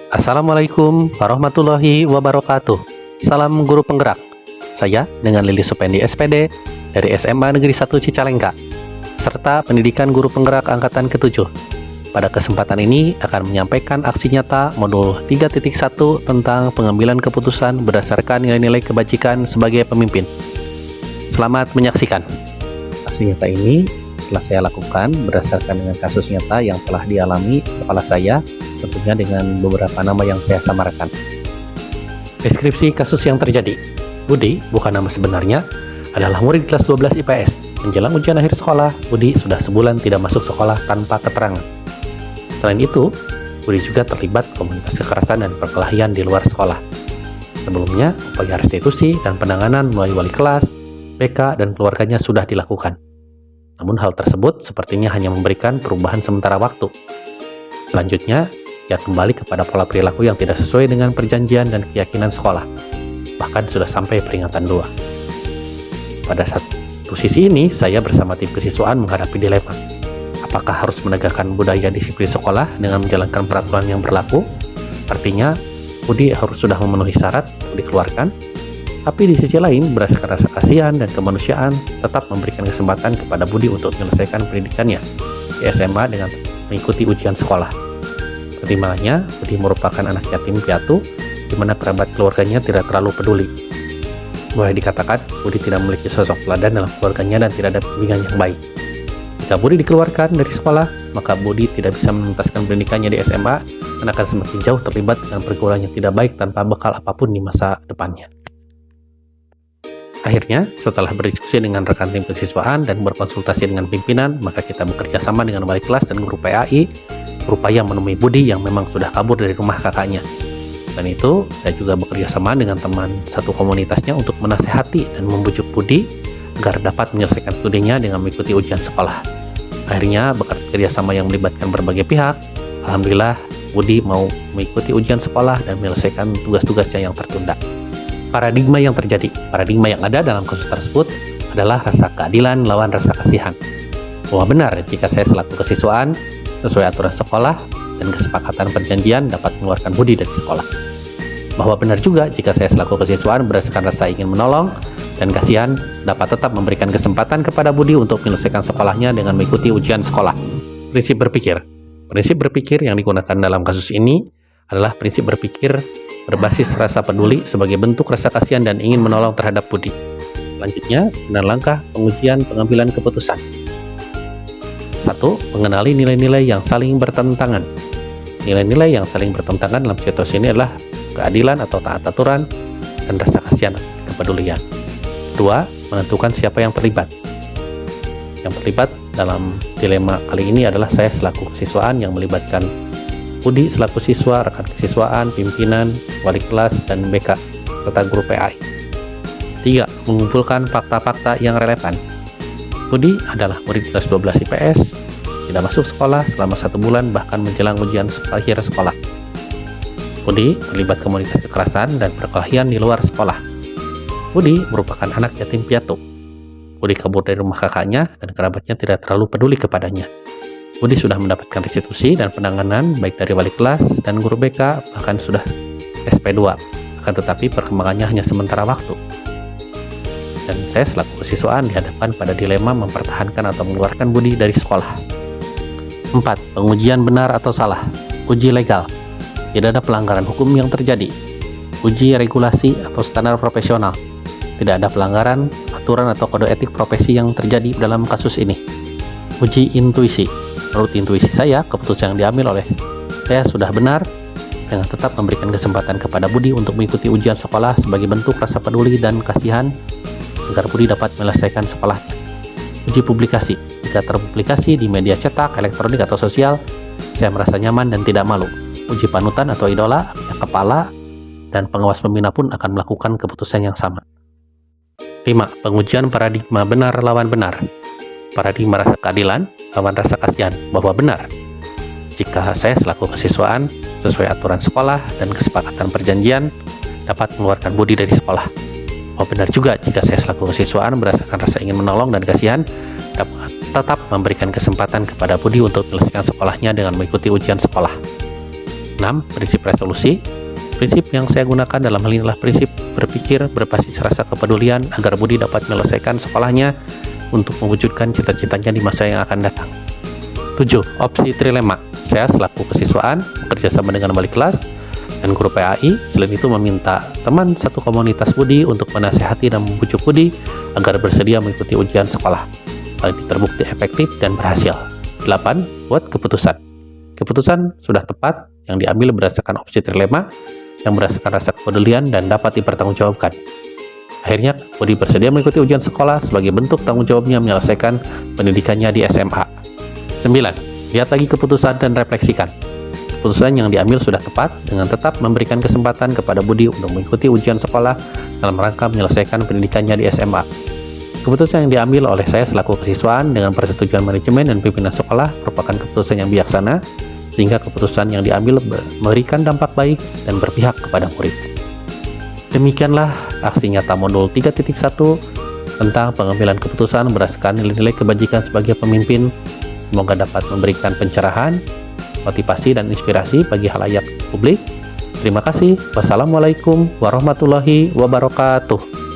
Assalamualaikum warahmatullahi wabarakatuh. Salam guru penggerak. Saya dengan Lili Supendi SPD dari SMA Negeri 1 Cicalengka, serta pendidikan guru penggerak angkatan ke-7. Pada kesempatan ini akan menyampaikan aksi nyata modul 3.1 tentang pengambilan keputusan berdasarkan nilai-nilai kebajikan sebagai pemimpin. Selamat menyaksikan. Aksi nyata ini telah saya lakukan berdasarkan dengan kasus nyata yang telah dialami kepala saya, tentunya dengan beberapa nama yang saya samarkan. Deskripsi kasus yang terjadi. Budi, bukan nama sebenarnya, adalah murid kelas 12 IPS. Menjelang ujian akhir sekolah, Budi sudah sebulan tidak masuk sekolah tanpa keterangan. Selain itu, Budi juga terlibat komunitas kekerasan dan perkelahian di luar sekolah. Sebelumnya, upaya restitusi dan penanganan melalui wali kelas, BK, dan keluarganya sudah dilakukan. Namun hal tersebut sepertinya hanya memberikan perubahan sementara waktu. Selanjutnya, ia kembali kepada pola perilaku yang tidak sesuai dengan perjanjian dan keyakinan sekolah. Bahkan sudah sampai peringatan 2. Pada satu sisi ini, saya bersama tim kesiswaan menghadapi dilema. Apakah harus menegakkan budaya disiplin sekolah dengan menjalankan peraturan yang berlaku? Artinya, Budi harus sudah memenuhi syarat untuk dikeluarkan. Tapi di sisi lain, berdasarkan rasa kasihan dan kemanusiaan, tetap memberikan kesempatan kepada Budi untuk menyelesaikan pendidikannya di SMA dengan mengikuti ujian sekolah. Pertimbangannya, Budi merupakan anak yatim piatu, di mana kerabat keluarganya tidak terlalu peduli. Boleh dikatakan, Budi tidak memiliki sosok teladan dalam keluarganya dan tidak ada bimbingan yang baik. Jika Budi dikeluarkan dari sekolah, maka Budi tidak bisa menuntaskan pendidikannya di SMA dan akan semakin jauh terlibat dengan pergaulan yang tidak baik tanpa bekal apapun di masa depannya. Akhirnya, setelah berdiskusi dengan rekan tim kesiswaan dan berkonsultasi dengan pimpinan, maka kita bekerja sama dengan wali kelas dan guru PAI berupaya menemui Budi yang memang sudah kabur dari rumah kakaknya. Dan itu, saya juga bekerja sama dengan teman satu komunitasnya untuk menasehati dan membujuk Budi agar dapat menyelesaikan studinya dengan mengikuti ujian sekolah. Akhirnya, bekerja sama yang melibatkan berbagai pihak, alhamdulillah Budi mau mengikuti ujian sekolah dan menyelesaikan tugas-tugasnya yang tertunda. Paradigma yang terjadi, paradigma yang ada dalam kasus tersebut adalah rasa keadilan lawan rasa kasihan. Bahwa benar jika saya selaku kesiswaan sesuai aturan sekolah dan kesepakatan perjanjian dapat mengeluarkan Budi dari sekolah. Bahwa benar juga jika saya selaku kesiswaan berdasarkan rasa ingin menolong dan kasihan dapat tetap memberikan kesempatan kepada Budi untuk menyelesaikan sekolahnya dengan mengikuti ujian sekolah. Prinsip berpikir. Prinsip berpikir yang digunakan dalam kasus ini adalah prinsip berpikir berbasis rasa peduli sebagai bentuk rasa kasihan dan ingin menolong terhadap Budi. Selanjutnya, 9 langkah pengujian pengambilan keputusan. 1. Mengenali nilai-nilai yang saling bertentangan. Nilai-nilai yang saling bertentangan dalam situasi ini adalah keadilan atau taat aturan dan rasa kasihan kepedulian. 2. Menentukan siapa yang terlibat. Yang terlibat dalam dilema kali ini adalah saya selaku kesiswaan yang melibatkan Budi selaku siswa, rekan kesiswaan, pimpinan, wali kelas, dan BK, serta guru PAI. 3. Mengumpulkan fakta-fakta yang relevan. Budi adalah murid kelas 12 IPS, tidak masuk sekolah selama 1 bulan bahkan menjelang ujian akhir sekolah. Budi terlibat komunitas kekerasan dan perkelahian di luar sekolah. Budi merupakan anak yatim piatu. Budi kabur dari rumah kakaknya dan kerabatnya tidak terlalu peduli kepadanya. Budi sudah mendapatkan restitusi dan penanganan baik dari wali kelas dan guru BK, bahkan sudah SP2. Akan tetapi perkembangannya hanya sementara waktu. Dan saya selaku kesiswaan dihadapkan pada dilema mempertahankan atau mengeluarkan Budi dari sekolah. 4. Pengujian benar atau salah. Uji legal. Tidak ada pelanggaran hukum yang terjadi. Uji regulasi atau standar profesional. Tidak ada pelanggaran aturan atau kode etik profesi yang terjadi dalam kasus ini. Uji intuisi. Menurut intuisi saya, keputusan yang diambil oleh saya sudah benar dengan tetap memberikan kesempatan kepada Budi untuk mengikuti ujian sekolah sebagai bentuk rasa peduli dan kasihan agar Budi dapat menyelesaikan sekolahnya. Uji publikasi. Jika terpublikasi di media cetak, elektronik, atau sosial, saya merasa nyaman dan tidak malu. Uji panutan atau idola, kepala, dan pengawas pembina pun akan melakukan keputusan yang sama. 5. Pengujian paradigma benar lawan benar. Paradigma rasa keadilan lawan rasa kasihan, bahwa benar jika saya selaku kesiswaan sesuai aturan sekolah dan kesepakatan perjanjian dapat mengeluarkan Budi dari sekolah. Bahwa benar juga jika saya selaku kesiswaan berdasarkan rasa ingin menolong dan kasihan dapat tetap memberikan kesempatan kepada Budi untuk menyelesaikan sekolahnya dengan mengikuti ujian sekolah. 6. Prinsip resolusi. Prinsip yang saya gunakan dalam hal ini adalah prinsip berpikir berbasis rasa kepedulian agar Budi dapat menyelesaikan sekolahnya untuk mewujudkan cita-citanya di masa yang akan datang. 7. Opsi trilema. Saya selaku kesiswaan bekerja sama dengan wali kelas dan guru PAI, selain itu meminta teman satu komunitas Budi untuk menasihati dan membujuk Budi agar bersedia mengikuti ujian sekolah. Hal ini terbukti efektif dan berhasil. 8. Buat keputusan. Keputusan sudah tepat yang diambil berdasarkan opsi trilema yang berdasarkan rasa kepedulian dan dapat dipertanggungjawabkan. Akhirnya, Budi bersedia mengikuti ujian sekolah sebagai bentuk tanggung jawabnya menyelesaikan pendidikannya di SMA. 9. Lihat lagi keputusan dan refleksikan. Keputusan yang diambil sudah tepat dengan tetap memberikan kesempatan kepada Budi untuk mengikuti ujian sekolah dalam rangka menyelesaikan pendidikannya di SMA. Keputusan yang diambil oleh saya selaku kesiswaan dengan persetujuan manajemen dan pimpinan sekolah merupakan keputusan yang bijaksana, sehingga keputusan yang diambil memberikan dampak baik dan berpihak kepada murid. Demikianlah aksi nyata modul 3.1 tentang pengambilan keputusan berdasarkan nilai-nilai kebajikan sebagai pemimpin. Semoga dapat memberikan pencerahan, motivasi, dan inspirasi bagi khalayak publik. Terima kasih. Wassalamualaikum warahmatullahi wabarakatuh.